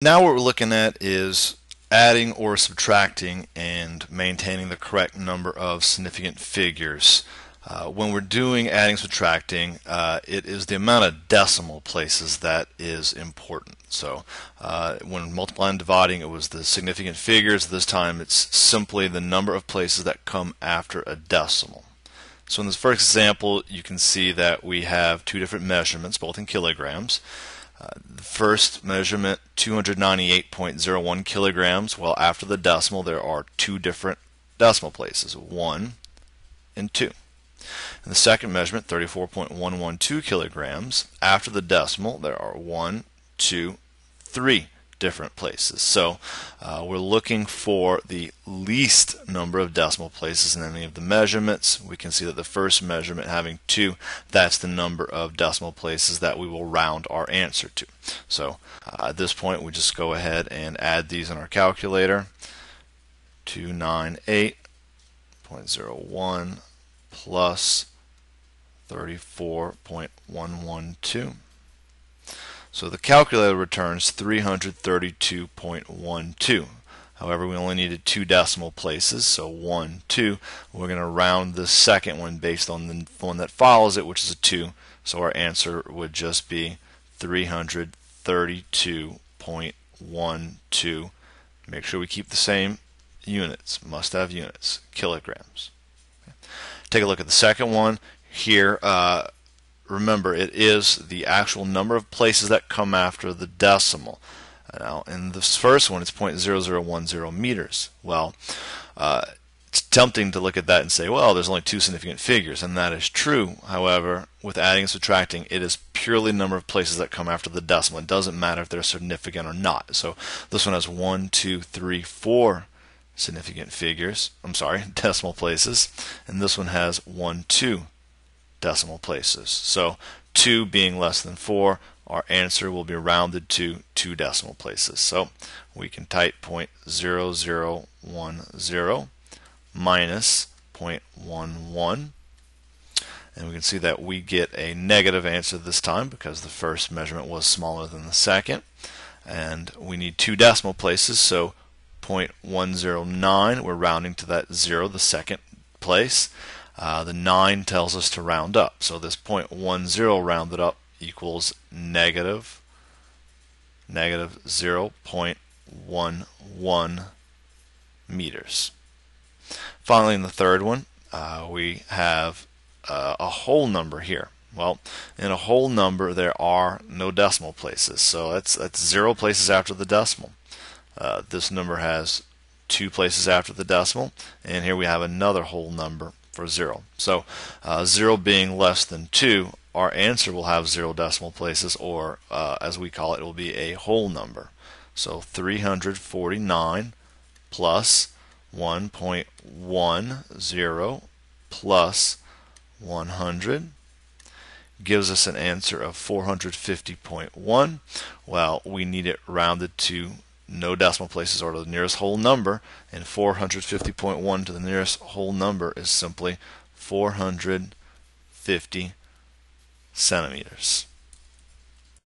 Now what we're looking at is adding or subtracting and maintaining the correct number of significant figures. When we're doing adding subtracting, it is the amount of decimal places that is important. So when multiplying and dividing, it was the significant figures. This time it's simply the number of places that come after a decimal. So in this first example, you can see that we have two different measurements, both in kilograms. The first measurement, 298.01 kilograms. Well, after the decimal, there are two different decimal places, 1 and 2. And the second measurement, 34.112 kilograms. After the decimal, there are 1, 2, 3 different places. So we're looking for the least number of decimal places in any of the measurements. We can see that the first measurement having 2, that's the number of decimal places that we will round our answer to. So at this point we just go ahead and add these in our calculator. 298.01 plus 34.112. So the calculator returns 332.12. However, we only needed 2 decimal places, so 1, 2. We're going to round the second one based on the one that follows it, which is a 2. So our answer would just be 332.12. Make sure we keep the same units, must have units, kilograms. Okay. Take a look at the second one. Here, remember, it is the actual number of places that come after the decimal. Now, in this first one, it's 0.0010 meters. Well, it's tempting to look at that and say, well, there's only 2 significant figures, and that is true. However, with adding and subtracting, it is purely the number of places that come after the decimal. It doesn't matter if they're significant or not. So this one has 1, 2, 3, 4 significant figures. Decimal places, and this one has 1, 2 decimal places. So 2 being less than 4, our answer will be rounded to 2 decimal places. So we can type 0.0010 minus 0.11, and we can see that we get a negative answer this time because the first measurement was smaller than the second, and we need 2 decimal places, so 0.109, we're rounding to that 0, the second place. The 9 tells us to round up, so this 0.10 rounded up equals negative 0.11 meters. Finally, in the third one, we have a whole number here. Well, in a whole number there are no decimal places, so that's 0 places after the decimal. This number has 2 places after the decimal, and here we have another whole number for 0. So 0 being less than 2, our answer will have 0 decimal places, or as we call it will be a whole number. So 349 plus 1.10 plus 100 gives us an answer of 450.1. Well, we need it rounded to no decimal places or to the nearest whole number, and 450.1 to the nearest whole number is simply 450 centimeters.